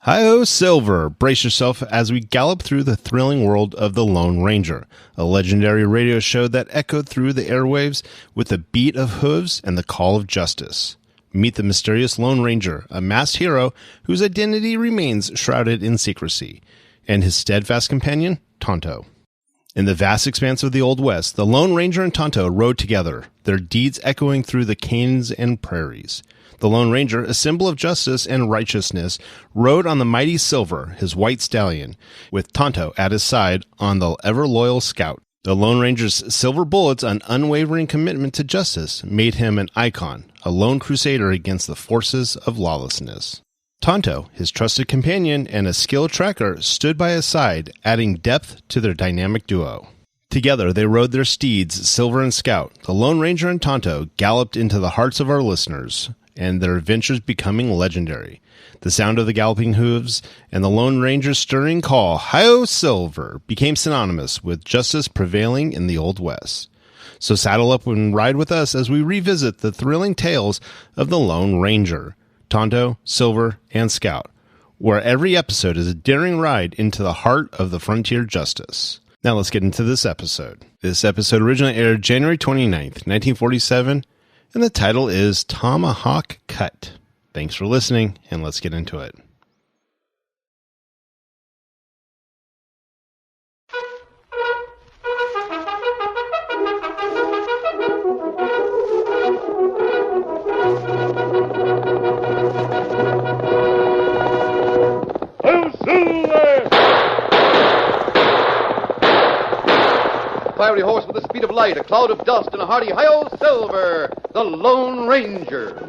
Hi-ho, Silver! Brace yourself as we gallop through the thrilling world of the Lone Ranger, a legendary radio show that echoed through the airwaves with the beat of hooves and the call of justice. Meet the mysterious Lone Ranger, a masked hero whose identity remains shrouded in secrecy, and his steadfast companion, Tonto. In the vast expanse of the Old West, the Lone Ranger and Tonto rode together, their deeds echoing through the canyons and prairies. The Lone Ranger, a symbol of justice and righteousness, rode on the mighty Silver, his white stallion, with Tonto at his side on the ever-loyal Scout. The Lone Ranger's silver bullets and unwavering commitment to justice made him an icon, a lone crusader against the forces of lawlessness. Tonto, his trusted companion and a skilled tracker, stood by his side, adding depth to their dynamic duo. Together, they rode their steeds, Silver and Scout. The Lone Ranger and Tonto galloped into the hearts of our listeners, and their adventures becoming legendary. The sound of the galloping hooves and the Lone Ranger's stirring call, "Hi-ho, Silver!" became synonymous with justice prevailing in the Old West. So saddle up and ride with us as we revisit the thrilling tales of the Lone Ranger, Tonto, Silver, and Scout, where every episode is a daring ride into the heart of the frontier justice. Now let's get into this episode. This episode originally aired January 29th, 1947, and the title is Tomahawk Cut. Thanks for listening, and let's get into it. Fiery horse with the speed of light, a cloud of dust, and a hearty hi-yo, Silver, the Lone Ranger.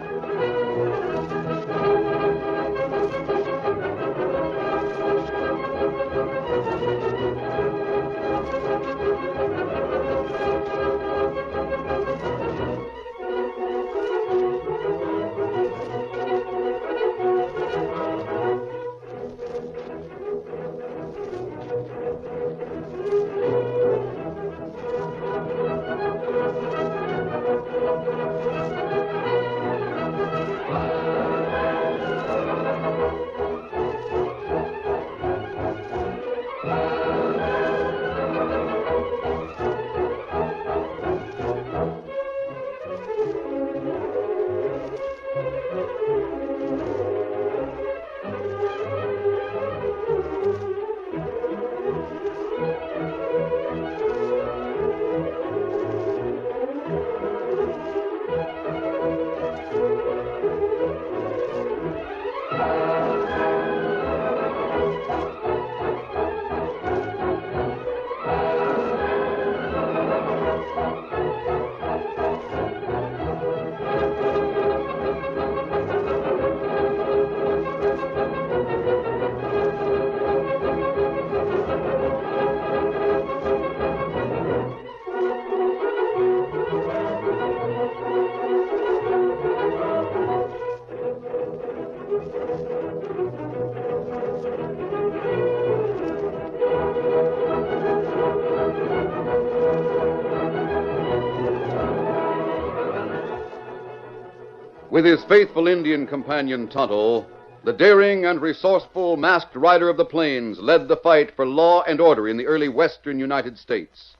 With his faithful Indian companion Tonto, the daring and resourceful masked rider of the plains led the fight for law and order in the early western United States.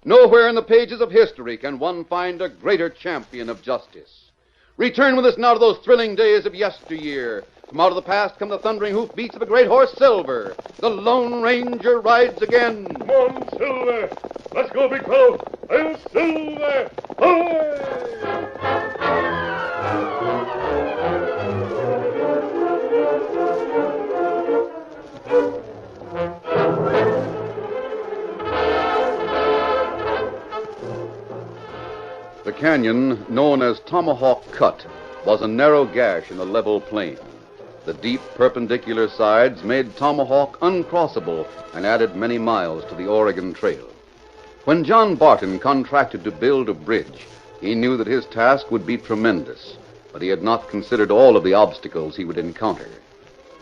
Nowhere in the pages of history can one find a greater champion of justice. Return with us now to those thrilling days of yesteryear. From out of the past come the thundering hoofbeats of a great horse, Silver. The Lone Ranger rides again. Come on, Silver. Let's go, big fellow. I'll Silver. Ahoy! The canyon, known as Tomahawk Cut, was a narrow gash in a level plain. The deep perpendicular sides made Tomahawk uncrossable and added many miles to the Oregon Trail. When John Barton contracted to build a bridge, he knew that his task would be tremendous, but he had not considered all of the obstacles he would encounter.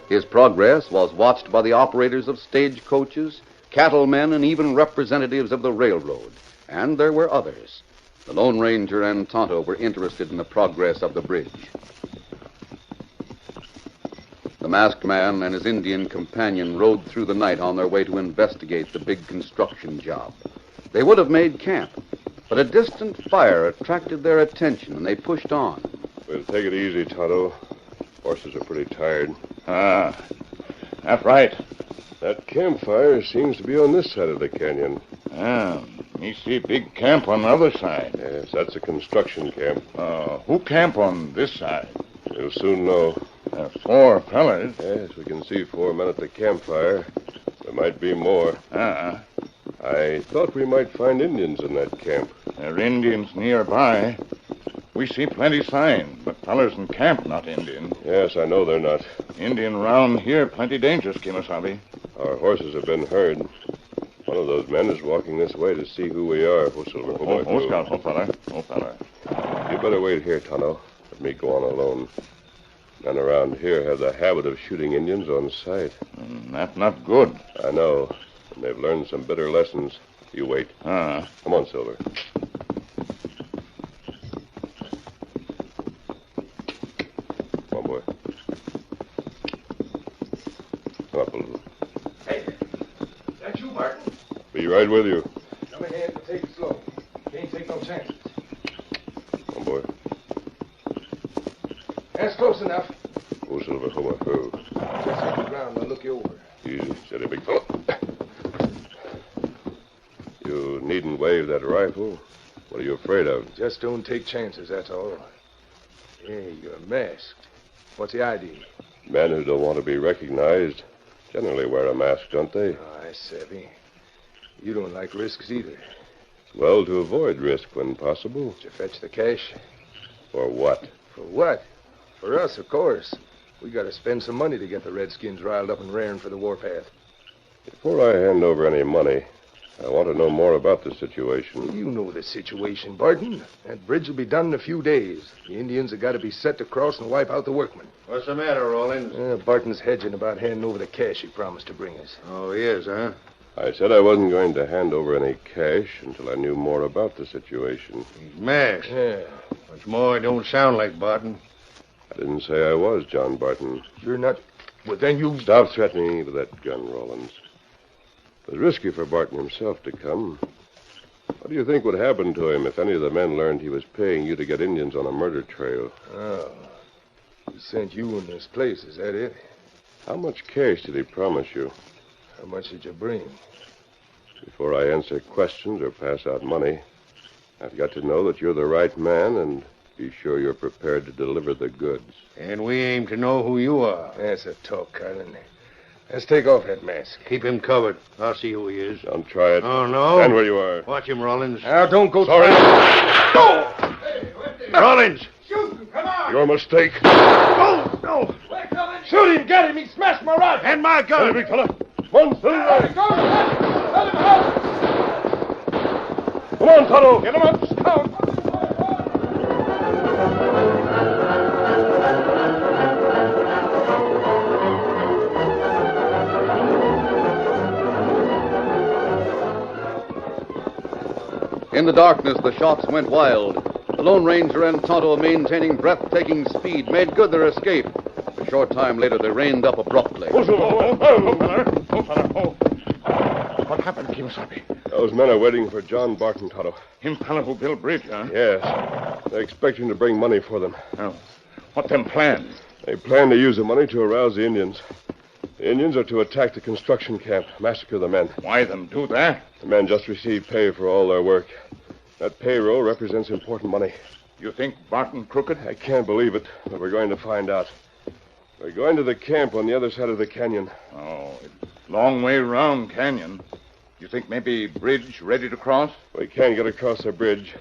His progress was watched by the operators of stagecoaches, cattlemen, and even representatives of the railroad, and there were others. The Lone Ranger and Tonto were interested in the progress of the bridge. The masked man and his Indian companion rode through the night on their way to investigate the big construction job. They would have made camp, but a distant fire attracted their attention, and they pushed on. We'll take it easy, Tonto. Horses are pretty tired. That's right. That campfire seems to be on this side of the canyon. Me see big camp on the other side. Yes, that's a construction camp. Who camp on this side? You'll soon know. 4 fellas. Yes, we can see 4 men at the campfire. There might be more. I thought we might find Indians in that camp. There are Indians nearby. We see plenty sign, but fellas in camp not Indian. Yes, I know they're not. Indian round here plenty dangerous, Kimasabi. Our horses have been herd. One of those men is walking this way to see who we are. Fella. You better wait here, Tonto. Let me go on alone. Men around here have the habit of shooting Indians on sight. That's not good. I know. And they've learned some bitter lessons. You wait. Come on, Silver. Come on, boy. Come up a little. Hey, that you, Martin? Be right with you. Come ahead and take it slow. Can't take no chances. Come on, boy. That's close enough. Oh, Silver, come on. Oh. Just hit the ground. I'll look you over. Easy, steady, big fellow. You needn't wave that rifle. What are you afraid of? Just don't take chances, that's all. Hey, you're masked. What's the idea? Men who don't want to be recognized generally wear a mask, don't they? Oh, I savvy. You don't like risks either. Well, to avoid risk when possible. Did you fetch the cash? For what? For what? For us, of course. We got to spend some money to get the Redskins riled up and raring for the warpath. Before I hand over any money, I want to know more about the situation. You know the situation, Barton. That bridge will be done in a few days. The Indians have got to be set to cross and wipe out the workmen. What's the matter, Rawlins? Barton's hedging about handing over the cash he promised to bring us. Oh, he is, huh? I said I wasn't going to hand over any cash until I knew more about the situation. He's masked. Yeah. What's more, it don't sound like Barton. I didn't say I was John Barton. You're not... Well, then you... Stop threatening me with that gun, Rawlins. It was risky for Barton himself to come. What do you think would happen to him if any of the men learned he was paying you to get Indians on a murder trail? Oh. He sent you in this place, is that it? How much cash did he promise you? How much did you bring? Before I answer questions or pass out money, I've got to know that you're the right man and be sure you're prepared to deliver the goods. And we aim to know who you are. That's a talk, Carlin. Let's take off that mask. Keep him covered. I'll see who he is. Don't try it. Oh, no? Stand where you are. Watch him, Rawlins. Now, don't go... Sorry. Go! Rawlins! Shoot him! Come on! Your mistake. Oh, no! We're coming! Shoot him! Get him! He smashed my rifle! And my gun! Big fella. Come on, Silver. Go! Let him out! Come on, Tonto. Get him up! Scout! In the darkness, the shots went wild. The Lone Ranger and Tonto, maintaining breathtaking speed, made good their escape. A short time later, they reined up abruptly. What happened, Kimasabi? Those men are waiting for John Barton, Tonto. Him fella who built bridge, huh? Yes. They're expecting to bring money for them. Oh. What them plans? They plan to use the money to arouse the Indians. The Indians are to attack the construction camp, massacre the men. Why them do that? The men just received pay for all their work. That payroll represents important money. You think Barton crooked? I can't believe it, but we're going to find out. We're going to the camp on the other side of the canyon. Oh, it's long way round canyon. You think maybe bridge ready to cross? We can't get across the bridge.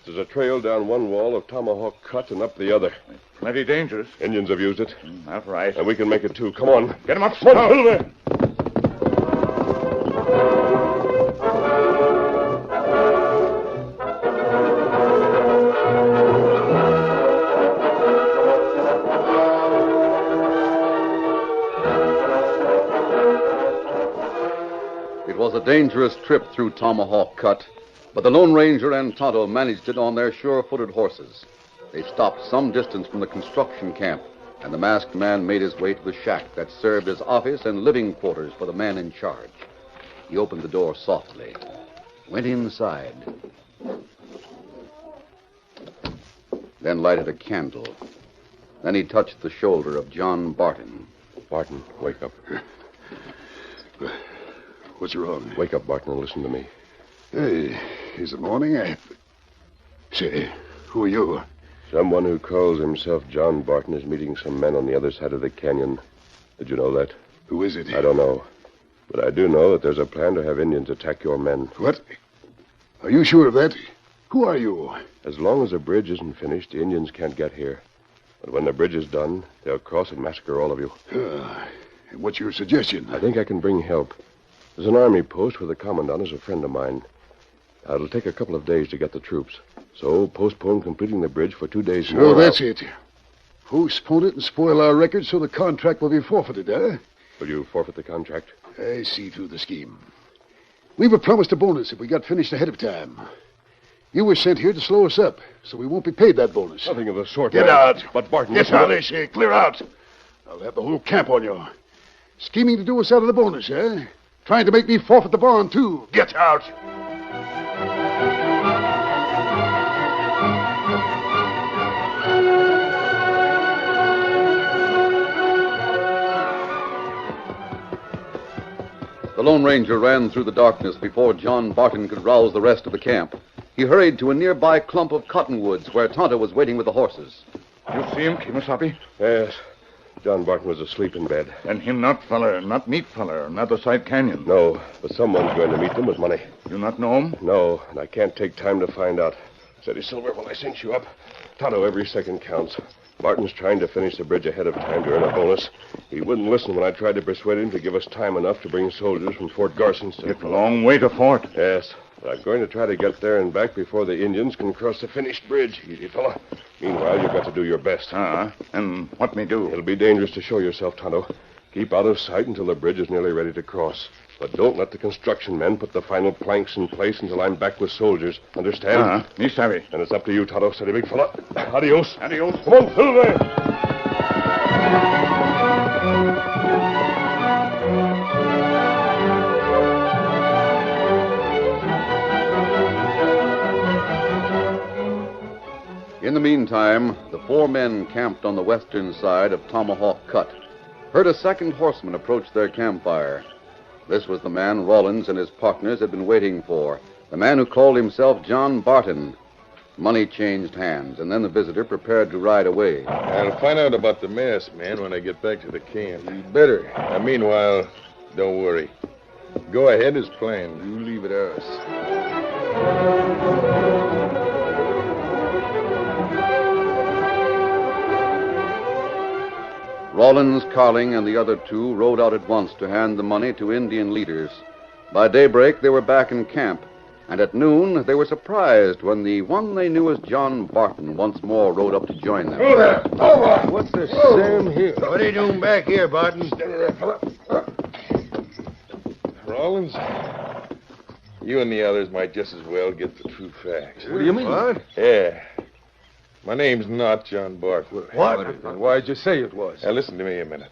There's a trail down one wall of Tomahawk cut and up the other. It's plenty dangerous. Indians have used it. That's right. And we can make it too. Come on. Get him up, Come on, Scout. Silver. It was a dangerous trip through Tomahawk Cut, but the Lone Ranger and Tonto managed it on their sure-footed horses. They stopped some distance from the construction camp and the masked man made his way to the shack that served as office and living quarters for the man in charge. He opened the door softly, went inside, then lighted a candle. Then he touched the shoulder of John Barton. Barton, wake up. What's wrong? Wake up, Barton, and listen to me. Hey, is it morning? Say, who are you? Someone who calls himself John Barton is meeting some men on the other side of the canyon. Did you know that? Who is it? I don't know. But I do know that there's a plan to have Indians attack your men. What? Are you sure of that? Who are you? As long as the bridge isn't finished, the Indians can't get here. But when the bridge is done, they'll cross and massacre all of you. What's your suggestion? I think I can bring help. There's an army post where the commandant is a friend of mine. It'll take a couple of days to get the troops. So postpone completing the bridge for 2 days more. So that's it. Postpone it and spoil our record so the contract will be forfeited, huh? Will you forfeit the contract? I see through the scheme. We were promised a bonus if we got finished ahead of time. You were sent here to slow us up, so we won't be paid that bonus. Nothing of the sort. Get man. out. But Barton... Get out, I say. Clear out. I'll have the whole camp on you. Scheming to do us out of the bonus, eh? Trying to make me forfeit the bond, too. Get out. The Lone Ranger ran through the darkness before John Barton could rouse the rest of the camp. He hurried to a nearby clump of cottonwoods where Tonto was waiting with the horses. You see him, Kemosabe? Yes. John Barton was asleep in bed. And him not feller, not meet feller, not the side canyon. No, but someone's going to meet them with money. You not know him? No, and I can't take time to find out. Steady, Silver, while I cinch you up. Tonto, every second counts. Barton's trying to finish the bridge ahead of time to earn a bonus. He wouldn't listen when I tried to persuade him to give us time enough to bring soldiers from Fort Garson. It's a long way to fort. Yes, but I'm going to try to get there and back before the Indians can cross the finished bridge, easy fella. Meanwhile, you've got to do your best. And what me do? It'll be dangerous to show yourself, Tonto. Keep out of sight until the bridge is nearly ready to cross. But don't let the construction men put the final planks in place until I'm back with soldiers. Understand? Me savvy. And it's up to you, Tonto. Steady, big fella. Adios. Adios. Come on, Silver. In the meantime, the 4 men camped on the western side of Tomahawk Cut heard a second horseman approach their campfire. This was the man Rawlins and his partners had been waiting for, the man who called himself John Barton. Money changed hands, and then the visitor prepared to ride away. I'll find out about the masked man when I get back to the camp. You better. Meanwhile, don't worry. Go ahead as planned. You leave it to us. Rawlins, Carling, and the other 2 rode out at once to hand the money to Indian leaders. By daybreak, they were back in camp, and at noon, they were surprised when the one they knew as John Barton once more rode up to join them. What's the Sam here? What are you doing back here, Barton? Rollins, you and the others might just as well get the true facts. What do you mean? What? Yeah. My name's not John Barton. What? And why'd you say it was? Now, listen to me a minute.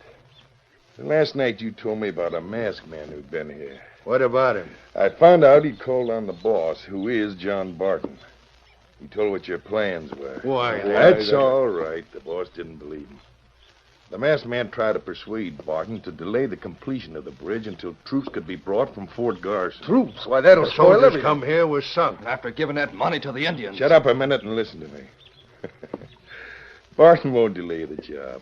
Last night you told me about a masked man who'd been here. What about him? I found out he'd called on the boss, who is John Barton. He told what your plans were. Why, That's all right. The boss didn't believe him. The masked man tried to persuade Barton to delay the completion of the bridge until troops could be brought from Fort Garson. Troops? Why, that'll spoil Soldiers everything. come here with sunk. After giving that money to the Indians. Shut up a minute and listen to me. Barton won't delay the job.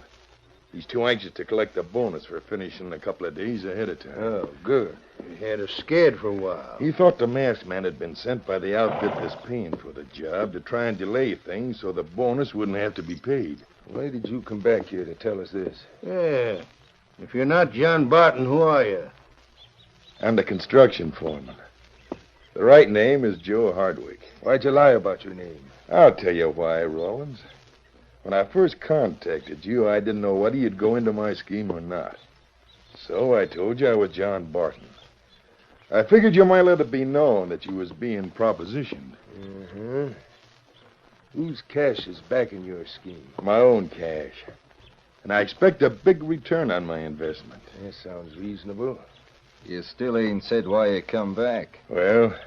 He's too anxious to collect the bonus for finishing a couple of days ahead of time. Oh, good. He had us scared for a while. He thought the masked man had been sent by the outfit that's paying for the job to try and delay things so the bonus wouldn't have to be paid. Why did you come back here to tell us this? Yeah. If you're not John Barton, who are you? I'm the construction foreman. The right name is Joe Hardwick. Why'd you lie about your name? I'll tell you why, Rawlins. When I first contacted you, I didn't know whether you'd go into my scheme or not. So I told you I was John Barton. I figured you might let it be known that you was being propositioned. Mm-hmm. Whose cash is backing your scheme? My own cash. And I expect a big return on my investment. That sounds reasonable. You still ain't said why you come back. Well,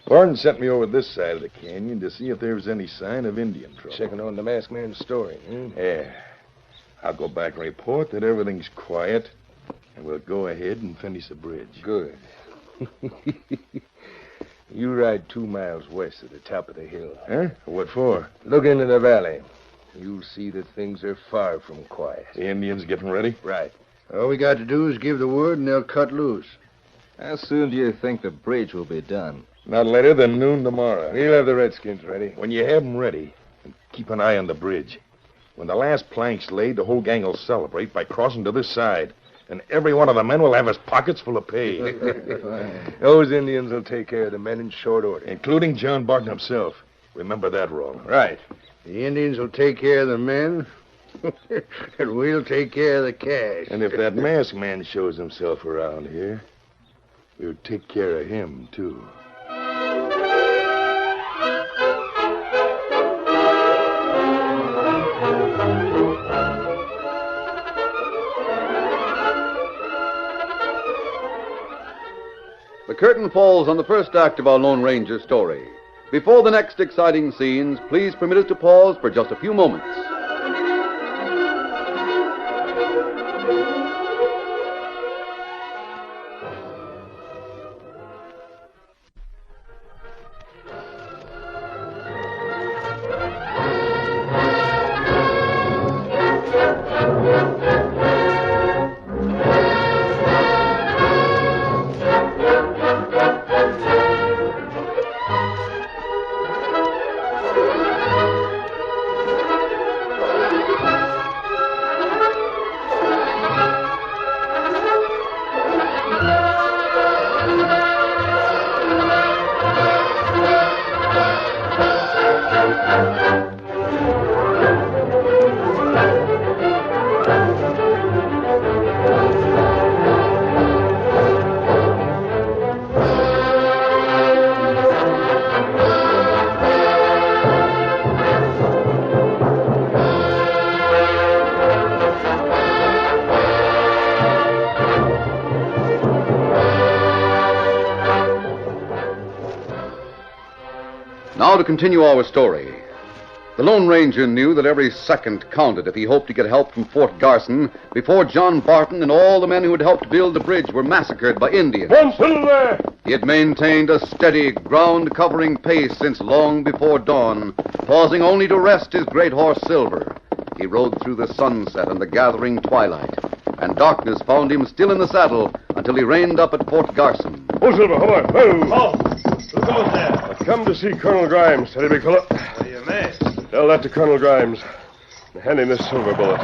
Barton sent me over this side of the canyon to see if there was any sign of Indian trouble. Checking on the masked man's story, huh? Yeah. I'll go back and report that everything's quiet, and we'll go ahead and finish the bridge. Good. You ride 2 miles west of the top of the hill. Huh? What for? Look into the valley. You'll see that things are far from quiet. The Indians getting ready? Right. All we got to do is give the word and they'll cut loose. How soon do you think the bridge will be done? Not later than noon tomorrow. We'll have the Redskins ready. When you have them ready, keep an eye on the bridge. When the last plank's laid, the whole gang will celebrate by crossing to this side. And every one of the men will have his pockets full of pay. Those Indians will take care of the men in short order. Including John Barton himself. Remember that, Roland. Right. The Indians will take care of the men, and we'll take care of the cash. And if that masked man shows himself around here, we'll take care of him, too. The curtain falls on the first act of our Lone Ranger story. Before the next exciting scenes, please permit us to pause for just a few moments. Now to continue our story. The Lone Ranger knew that every second counted if he hoped to get help from Fort Garson before John Barton and all the men who had helped build the bridge were massacred by Indians. One Silver! He had maintained a steady, ground-covering pace since long before dawn, pausing only to rest his great horse Silver. He rode through the sunset and the gathering twilight, and darkness found him still in the saddle until he reined up at Fort Garson. Oh, Silver, hold on. Whoa. Oh, who goes there? I come to see Colonel Grimes. Steady, big fella. Are you masked? Tell that to Colonel Grimes. Hand him this silver bullet.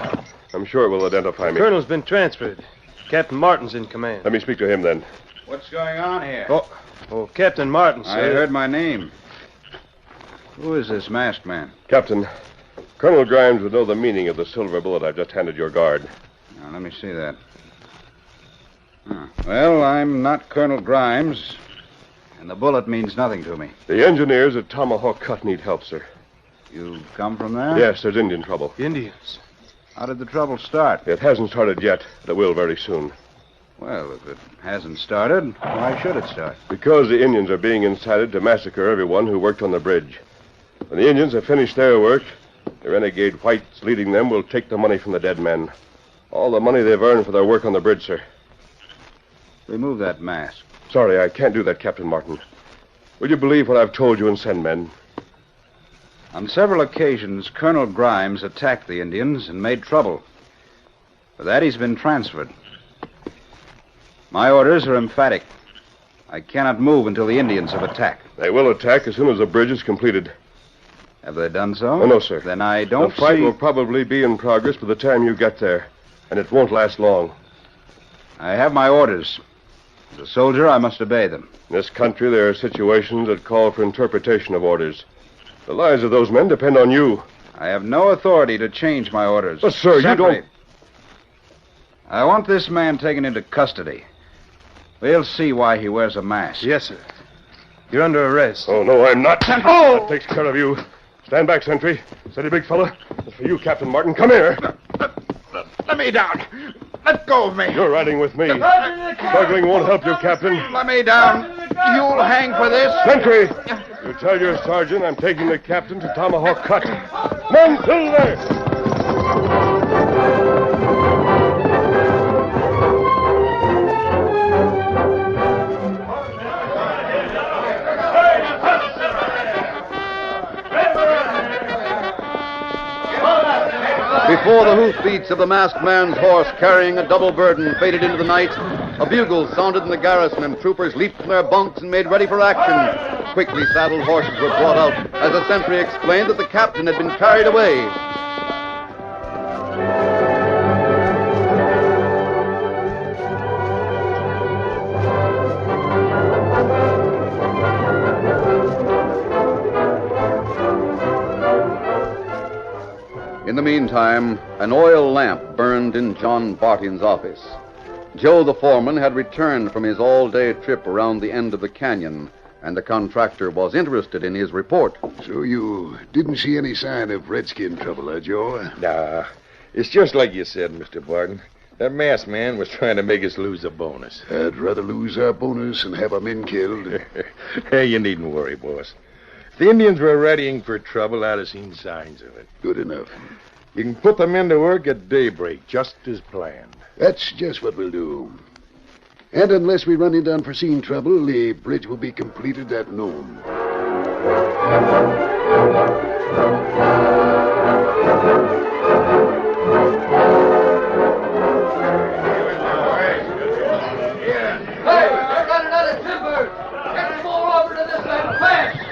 I'm sure it will identify me. Colonel's been transferred. Captain Martin's in command. Let me speak to him then. What's going on here? Oh, Captain Martin, sir. I heard my name. Who is this masked man? Captain, Colonel Grimes would know the meaning of the silver bullet I've just handed your guard. Now, let me see that. Well, I'm not Colonel Grimes, and the bullet means nothing to me. The engineers at Tomahawk Cut need help, sir. You come from there? Yes, there's Indian trouble. Indians. How did the trouble start? It hasn't started yet, but it will very soon. Well, if it hasn't started, why should it start? Because the Indians are being incited to massacre everyone who worked on the bridge. When the Indians have finished their work, the renegade whites leading them will take the money from the dead men. All the money they've earned for their work on the bridge, sir. Remove that mask. Sorry, I can't do that, Captain Martin. Will you believe what I've told you and send men? On several occasions, Colonel Grimes attacked the Indians and made trouble. For that, he's been transferred. My orders are emphatic. I cannot move until the Indians have attacked. They will attack as soon as the bridge is completed. Have they done so? Oh, no, sir. Then I don't The fight see... will probably be in progress by the time you get there, and it won't last long. I have my orders. As a soldier, I must obey them. In this country, there are situations that call for interpretation of orders. The lives of those men depend on you. I have no authority to change my orders. But, sir, Sentry, you don't... I want this man taken into custody. We'll see why he wears a mask. Yes, sir. You're under arrest. Oh, no, I'm not. Oh! That takes care of you. Stand back, sentry. Steady, big fella. As for you, Captain Martin, come here. Let me down. Let go of me. You're riding with me. Struggling won't help you, Captain. Let me down. You'll hang for this. Sentry! You tell your sergeant I'm taking the captain to Tomahawk Cut. Men, till there! Before the hoofbeats of the masked man's horse carrying a double burden faded into the night, a bugle sounded in the garrison and troopers leaped from their bunks and made ready for action. Quickly saddled horses were brought out as the sentry explained that the captain had been carried away. In the meantime, an oil lamp burned in John Barton's office. Joe, the foreman, had returned from his all-day trip around the end of the canyon, and the contractor was interested in his report. So you didn't see any sign of redskin trouble, Joe? Nah, it's just like you said, Mr. Barton. That masked man was trying to make us lose a bonus. I'd rather lose our bonus than have our men killed. Hey, you needn't worry, boss. If the Indians were readying for trouble, I'd have seen signs of it. Good enough. You can put them into work at daybreak, just as planned. That's just what we'll do. And unless we run into unforeseen trouble, the bridge will be completed at noon.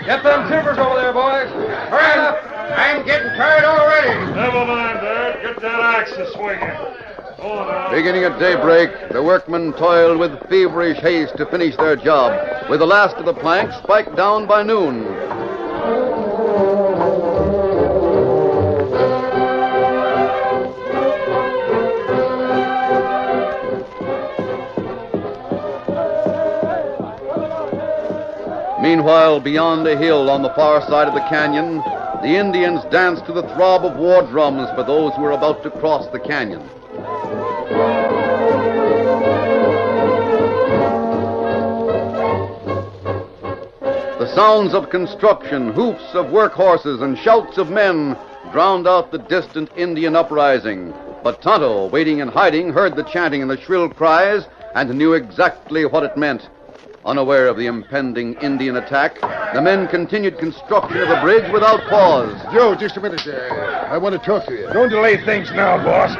Get them timbers over there, boys. Hurry up. I'm getting tired already. Never mind, Dad. Get that axe a swinging. Beginning at daybreak, the workmen toiled with feverish haste to finish their job, with the last of the planks spiked down by noon. Meanwhile, beyond a hill on the far side of the canyon, the Indians danced to the throb of war drums for those who were about to cross the canyon. The sounds of construction, hoofs of work horses, and shouts of men drowned out the distant Indian uprising. But Tonto, waiting in hiding, heard the chanting and the shrill cries and knew exactly what it meant. Unaware of the impending Indian attack, the men continued construction of the bridge without pause. Joe, just a minute. I want to talk to you. Don't delay things now, boss.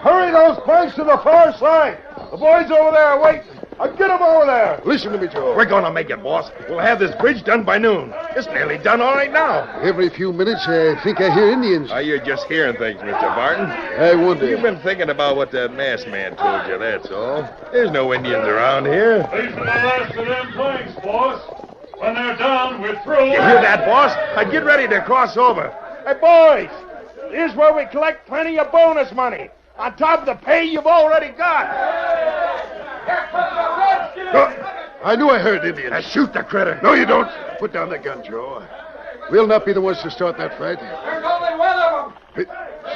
Hurry those planks to the far side. The boys over there are waiting. Get them over there. Listen to me, Joe. We're going to make it, boss. We'll have this bridge done by noon. It's nearly done all right now. Every few minutes, I think I hear Indians. You're just hearing things, Mr. Barton. I wonder. You've been thinking about what that masked man told you, that's all. There's no Indians around here. These are the last of them planks, boss. When they're done, we're through. You hear that, boss? Get ready to cross over. Hey, boys, here's where we collect plenty of bonus money, on top of the pay you've already got. I knew I heard Indians. Now shoot the critter. No, you don't. Put down that gun, Joe. We'll not be the ones to start that fight. There's only one of them.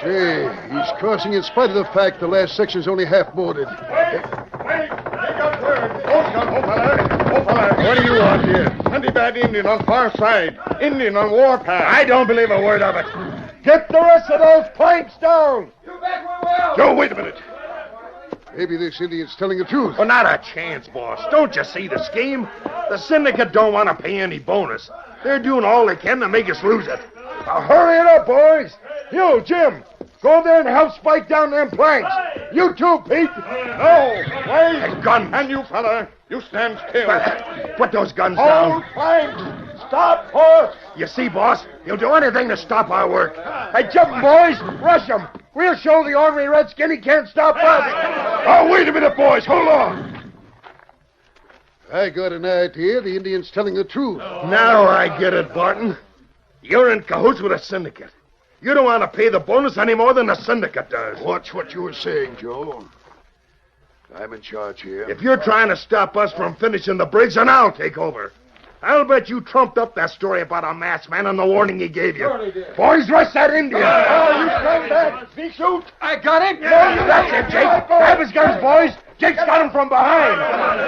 Say, he's crossing in spite of the fact the last section's only half boarded. Wait! Take up third. Oh, fella. What do you want here? Plenty bad Indian on far side. Indian on warpath. I don't believe a word of it. Get the rest of those planks down. You bet we will. Joe, wait a minute. Maybe this Indian's telling the truth. Well, not a chance, boss. Don't you see the scheme? The syndicate don't want to pay any bonus. They're doing all they can to make us lose it. Now, hurry it up, boys. You, Jim, go over there and help spike down them planks. You too, Pete. No, wait. Gun. And you, fella, you stand still. Put those guns down. Hold planks. Stop, boss. You see, boss, he'll do anything to stop our work. Hey, jump, boys. Rush him. We'll show the ornery redskin he can't stop us. Oh, wait a minute, boys. Hold on. I got an idea the Indian's telling the truth. Now I get it, Barton. You're in cahoots with a syndicate. You don't want to pay the bonus any more than the syndicate does. Watch what you were saying, Joe. I'm in charge here. If you're trying to stop us from finishing the bridge, then I'll take over. I'll bet you trumped up that story about a masked man and the warning he gave you. Boys, rush that Indian. Oh, you come back. Sneak shoot. I got him. That's it, Jake. Grab his guns, boys. Jake's got him from behind.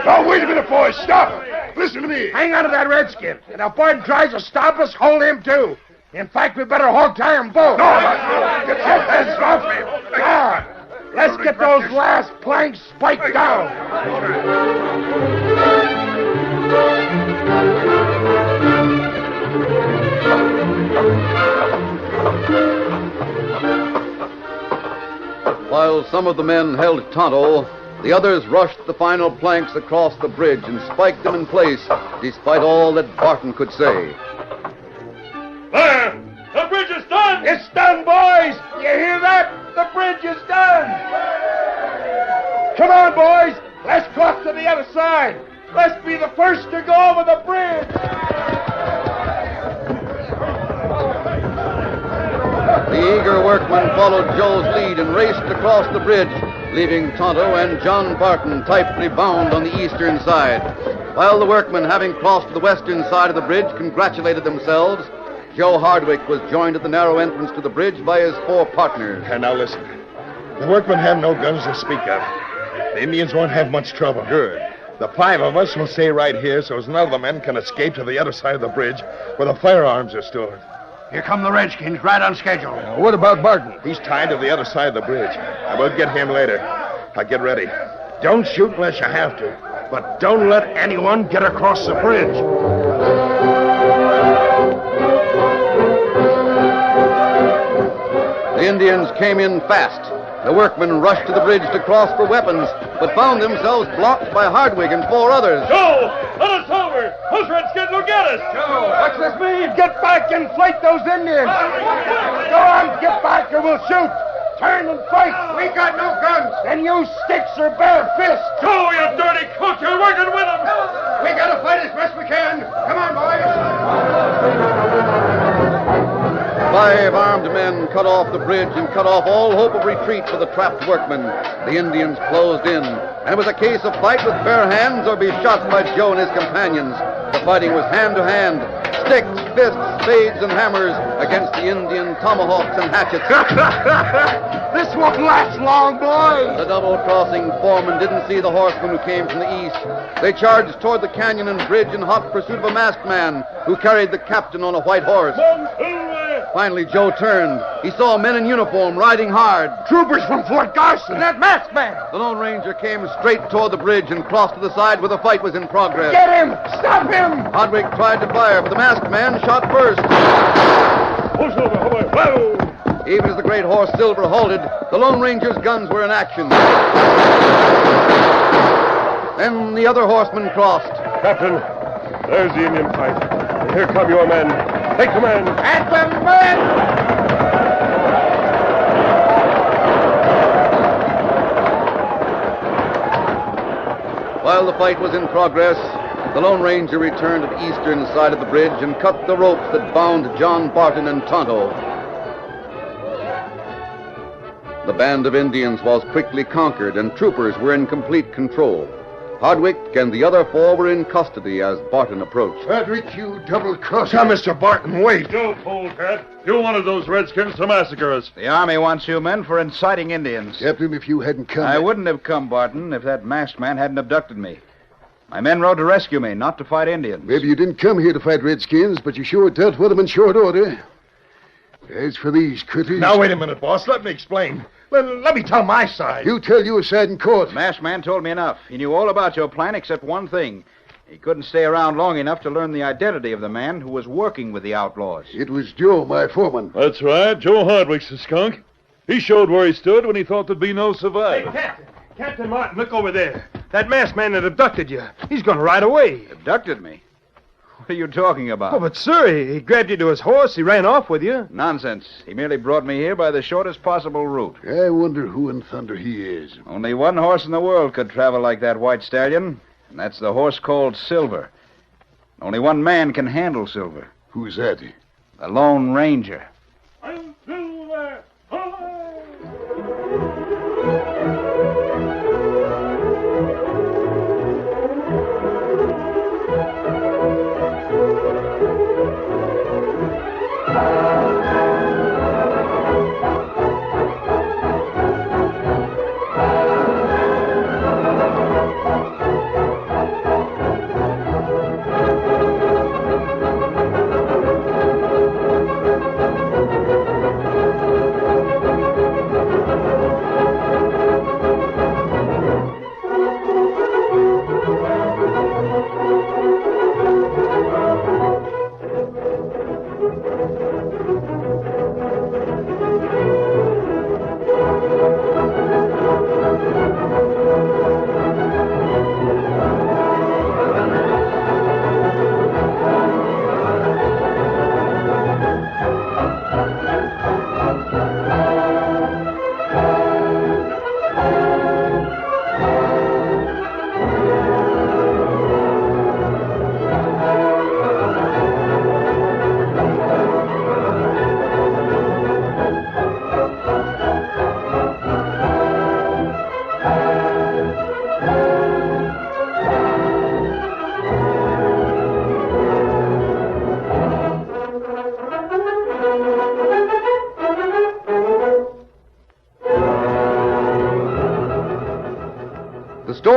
Oh, wait a minute, boys. Stop. Listen to me. Hang on to that redskin. And if Barton tries to stop us, hold him, too. In fact, we better hog tie them both. No, get your hands off me. Come on. Let's get those last planks spiked down. While some of the men held Tonto, the others rushed the final planks across the bridge and spiked them in place, despite all that Barton could say. There! The bridge is done! It's done, boys! You hear that? The bridge is done! Come on, boys! Let's cross to the other side! Let's be the first to go over the bridge! The eager workmen followed Joe's lead and raced across the bridge, leaving Tonto and John Barton tightly bound on the eastern side. While the workmen, having crossed the western side of the bridge, congratulated themselves, Joe Hardwick was joined at the narrow entrance to the bridge by his 4 partners. And now listen. The workmen have no guns to speak of. The Indians won't have much trouble. Good. The 5 of us will stay right here so as none of the men can escape to the other side of the bridge where the firearms are stored. Here come the Redskins, right on schedule. What about Barton? He's tied to the other side of the bridge. I will get him later. Now get ready. Don't shoot unless you have to. But don't let anyone get across the bridge. The Indians came in fast. The workmen rushed to the bridge to cross for weapons, but found themselves blocked by Hardwick and 4 others. Joe! Let us over! Those redskins will get us! Joe, what's this mean? Get back and fight those Indians! Go on, get back or we'll shoot! Turn and fight! We got no guns! Then use sticks or bare fists! Joe, you dirty cook! You're working with them! We gotta fight as best we can! Come on, boys! 5 armed men cut off the bridge and cut off all hope of retreat for the trapped workmen. The Indians closed in, and it was a case of fight with bare hands or be shot by Joe and his companions. The fighting was hand to hand, sticks, fists, spades, and hammers against the Indian tomahawks and hatchets. This won't last long, boys! The double-crossing foreman didn't see the horsemen who came from the east. They charged toward the canyon and bridge in hot pursuit of a masked man who carried the captain on a white horse. Finally, Joe turned. He saw men in uniform riding hard. Troopers from Fort Garson, that masked man! The Lone Ranger came straight toward the bridge and crossed to the side where the fight was in progress. Get him! Stop him! Hardwick tried to fire, but the masked man shot first. Push over, whoa! Even as the great horse Silver halted, the Lone Ranger's guns were in action. Then the other horsemen crossed. Captain, there's the Indian fight. And here come your men. Take command. At the men! While the fight was in progress, the Lone Ranger returned to the eastern side of the bridge and cut the ropes that bound John Barton and Tonto. The band of Indians was quickly conquered, and troopers were in complete control. Hardwick and the other 4 were in custody as Barton approached. Hardwick, you double-crosser. Now, Mr. Barton, wait. Joe, polecat. You wanted those redskins to massacre us. The Army wants you men for inciting Indians. Captain, if you hadn't come... I wouldn't have come, Barton, if that masked man hadn't abducted me. My men rode to rescue me, not to fight Indians. Maybe you didn't come here to fight Redskins, but you sure dealt with them in short order. As for these critters... Now, wait a minute, boss. Let me explain. Let me tell my side. You tell your side in court. The masked man told me enough. He knew all about your plan except one thing. He couldn't stay around long enough to learn the identity of the man who was working with the outlaws. It was Joe, my foreman. That's right. Joe Hardwick's the skunk. He showed where he stood when he thought there'd be no survivor. Hey, Captain Martin, look over there. That masked man that abducted you. He's going right away. Abducted me? What are you talking about? Oh, but, sir, he grabbed you to his horse. He ran off with you. Nonsense. He merely brought me here by the shortest possible route. I wonder who in thunder he is. Only one horse in the world could travel like that white stallion, and that's the horse called Silver. Only one man can handle Silver. Who's that? The Lone Ranger. I'm Silver!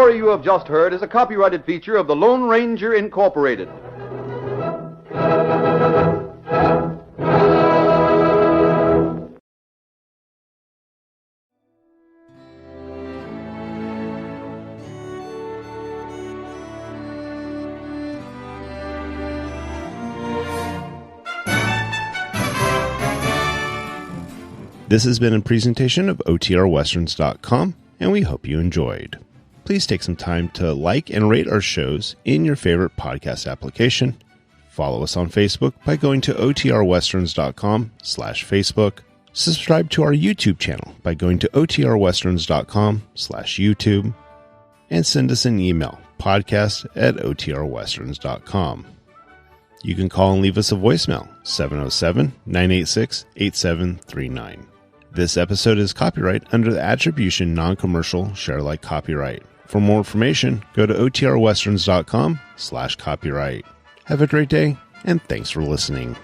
story you have just heard is a copyrighted feature of the Lone Ranger Incorporated. This has been a presentation of OTRWesterns.com, and we hope you enjoyed. Please take some time to like and rate our shows in your favorite podcast application. Follow us on Facebook by going to OTRWesterns.com/Facebook. Subscribe to our YouTube channel by going to OTRWesterns.com/YouTube. And send us an email, podcast@OTRWesterns.com. You can call and leave us a voicemail, 707-986-8739. This episode is copyright under the Attribution Non-Commercial Share-alike copyright. For more information, go to OTRWesterns.com/copyright. Have a great day, and thanks for listening.